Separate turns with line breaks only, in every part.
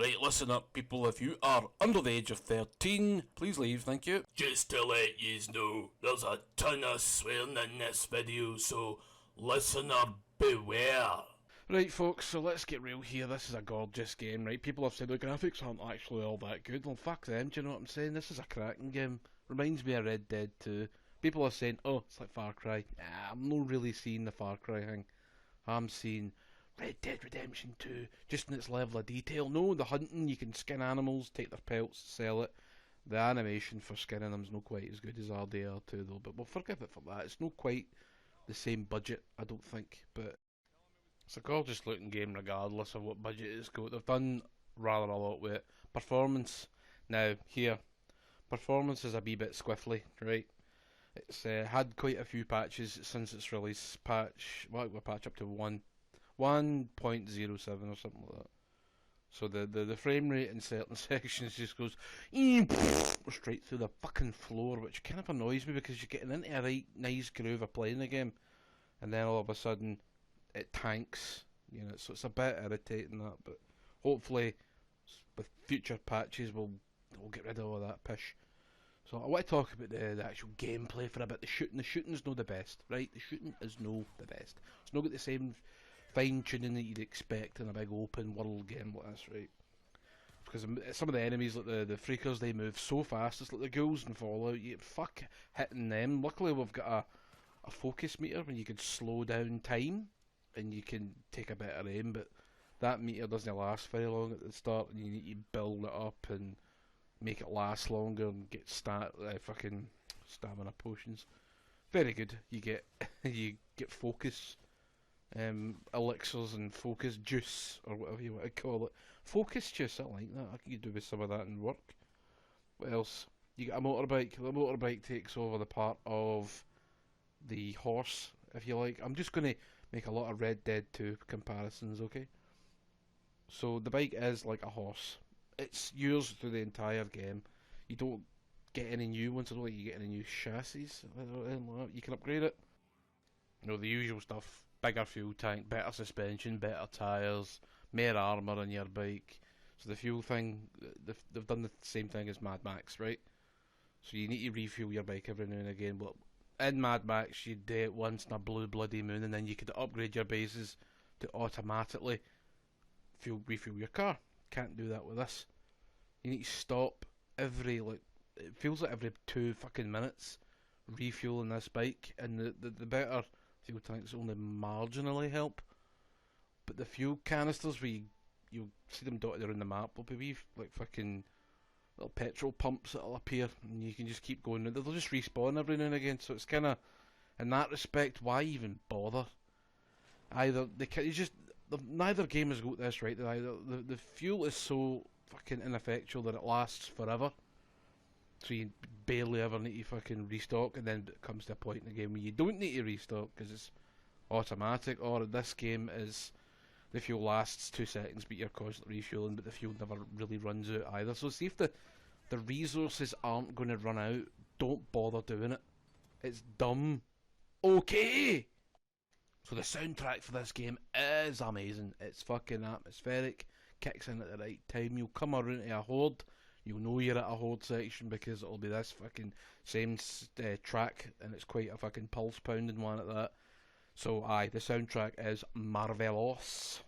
Right, listen up, people. If you are under the age of 13, please leave, thank you. Just to let yous know, there's a ton of swearing in this video, so listener beware. Right, folks, so let's get real here. This is a gorgeous game, right? People have said the graphics aren't actually all that good. Well, fuck them, do you know what I'm saying? This is a cracking game. Reminds me of Red Dead 2. People are saying, oh, it's like Far Cry. Nah, I'm not really seeing the Far Cry thing. I'm seeing Red Dead Redemption 2, just in its level of detail. No, the hunting, you can skin animals, take their pelts, sell it. The animation for skinning them's not quite as good as RDR2 though, but we'll forgive it for that. It's not quite the same budget, I don't think, but it's a gorgeous looking game regardless of what budget it's got. They've done rather a lot with it. Performance, now, here, performance is a wee bit squiffly, right? It's had quite a few patches since its release. We're patch up to 1.07 or something like that. So the frame rate in certain sections just goes straight through the fucking floor, which kind of annoys me because you're getting into a right nice groove of playing the game, and then all of a sudden it tanks. You know, so it's a bit irritating that. But hopefully, with future patches, we'll get rid of all that pish. So I want to talk about the actual gameplay for a bit. The shooting's no the best, right? The shooting is no the best. It's not got the same fine tuning that you'd expect in a big open world game like this, right? Because some of the enemies, like the freakers, they move so fast. It's like the ghouls in Fallout. You fuck hitting them. Luckily, we've got a focus meter when you can slow down time and you can take a better aim. But that meter doesn't last very long at the start, and you need to build it up and make it last longer and get fucking stamina potions. Very good. You get you get focus elixirs and focus juice or whatever you want to call it. Focus juice, I like that. I could do with some of that in work. What else? You get a motorbike. The motorbike takes over the part of the horse, if you like. I'm just going to make a lot of Red Dead 2 comparisons, okay? So the bike is like a horse. It's yours through the entire game. You don't get any new ones. I don't think you get any new chassis. You can upgrade it. You know, the usual stuff. Bigger fuel tank, better suspension, better tyres, more armour on your bike. So the fuel thing, they've done the same thing as Mad Max, right? So you need to refuel your bike every now and again. But in Mad Max, you'd do it once in a blue bloody moon, and then you could upgrade your bases to automatically refuel your car. Can't do that with this. You need to stop it feels like every 2 fucking minutes refueling this bike, and the better fuel tanks only marginally help. But the fuel canisters where you'll see them dotted around the map will be wee, like fucking little petrol pumps that'll appear, and you can just keep going. They'll just respawn every now and again, so it's kind of, in that respect, why even bother? Either neither game has got this right. The fuel is so fucking ineffectual that it lasts forever. So you barely ever need to fucking restock, and then it comes to a point in the game where you don't need to restock because it's automatic. Or this game is the fuel lasts 2 seconds, but you're constantly refueling, but the fuel never really runs out either. So see if the resources aren't going to run out, don't bother doing it. It's dumb. Okay. So the soundtrack for this game is amazing. It's fucking atmospheric, kicks in at the right time. You'll come around to a horde, you'll know you're at a horde section because it'll be this fucking same track, and it's quite a fucking pulse pounding one at that. So aye, the soundtrack is marvelous.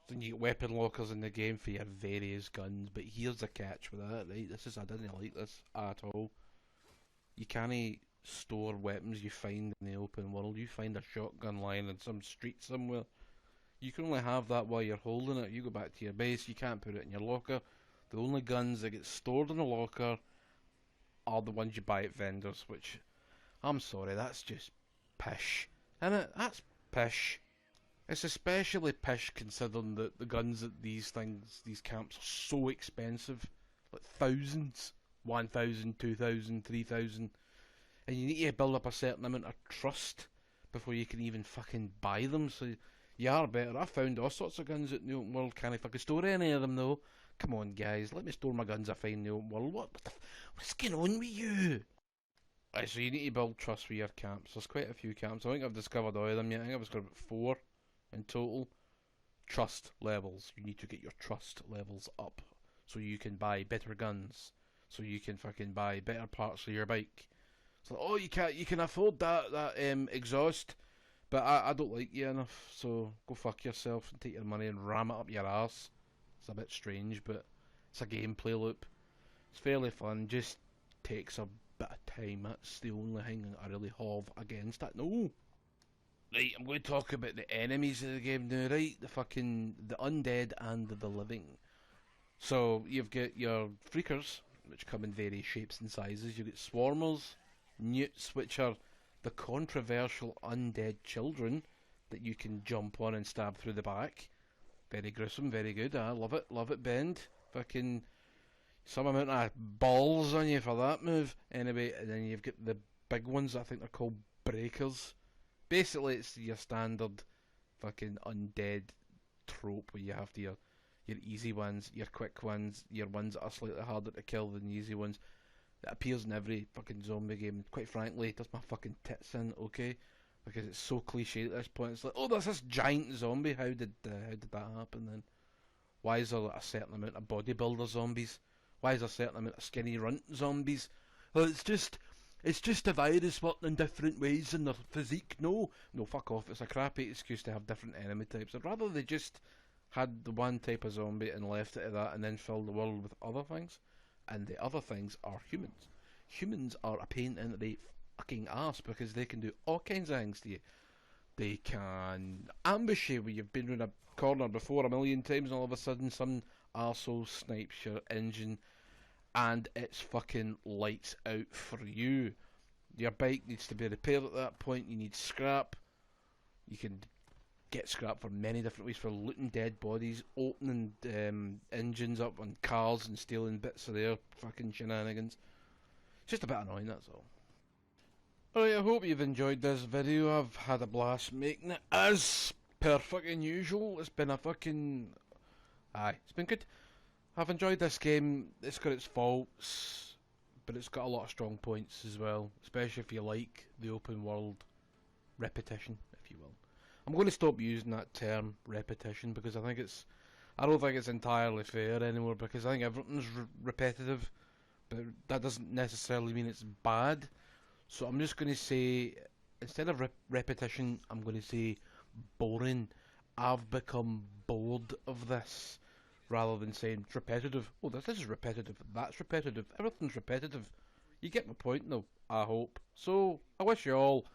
Then you get weapon lockers in the game for your various guns, but here's the catch with that, right? I didn't like this at all. You can't store weapons you find in the open world. You find a shotgun lying in some street somewhere, you can only have that while you're holding it. You go back to your base, you can't put it in your locker. The only guns that get stored in a locker are the ones you buy at vendors, which, I'm sorry, that's just pish. Innit? That's pish. It's especially pish considering that the guns at these camps are so expensive. Like thousands. 1,000, 2,000, 3,000. And you need to build up a certain amount of trust before you can even fucking buy them. So you are better. I found all sorts of guns at the open world. Can't fucking store any of them though. Come on, guys, let me store my guns I find in the open world. What's going on with you? Right, so you need to build trust with your camps. There's quite a few camps. I think I've discovered all of them yet. I think I've discovered 4 in total. trust levels. You need to get your trust levels up so you can buy better guns, so you can fucking buy better parts for your bike. So, oh, you can afford that exhaust, but I don't like you enough, so go fuck yourself and take your money and ram it up your arse. It's a bit strange, but it's a gameplay loop. It's fairly fun, just takes a bit of time. That's the only thing I really have against it. No! Right, I'm going to talk about the enemies of the game now, right? The undead and the living. So, you've got your freakers, which come in various shapes and sizes. You've got swarmers, newts, which are the controversial undead children that you can jump on and stab through the back. Very gruesome, very good. I love it, Bend. Fucking some amount of balls on you for that move. Anyway, and then you've got the big ones, I think they're called breakers. Basically, it's your standard fucking undead trope where you have your easy ones, your quick ones, your ones that are slightly harder to kill than the easy ones. It appears in every fucking zombie game. Quite frankly, it does my fucking tits in, okay? Because it's so cliche at this point. It's like, oh, there's this giant zombie. How did that happen then? Why is there a certain amount of bodybuilder zombies? Why is there a certain amount of skinny runt zombies? Well, it's just a virus working in different ways in their physique. No, fuck off. It's a crappy excuse to have different enemy types. I'd rather they just had the one type of zombie and left it at that and then filled the world with other things. And the other things are humans. Humans are a pain in the fucking ass because they can do all kinds of things to you. They can ambush you when you've been in a corner before a million times and all of a sudden some arsehole snipes your engine and it's fucking lights out for you. Your bike needs to be repaired at that point. You need scrap. You can get scrap for many different ways, for looting dead bodies, opening engines up on cars and stealing bits of their fucking shenanigans. It's just a bit annoying, that's all. Alright, I hope you've enjoyed this video. I've had a blast making it, as per fucking usual. It's been a fucking... it's been good. I've enjoyed this game. It's got its faults, but it's got a lot of strong points as well, especially if you like the open world repetition, if you will. I'm going to stop using that term, repetition, because I don't think it's entirely fair anymore, because I think everything's repetitive, but that doesn't necessarily mean it's bad. So I'm just going to say, instead of repetition, I'm going to say boring. I've become bored of this, rather than saying it's repetitive. Oh, this is repetitive, that's repetitive, everything's repetitive. You get my point though, I hope. So, I wish you all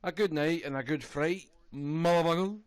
a good night and a good fright, motherfucker.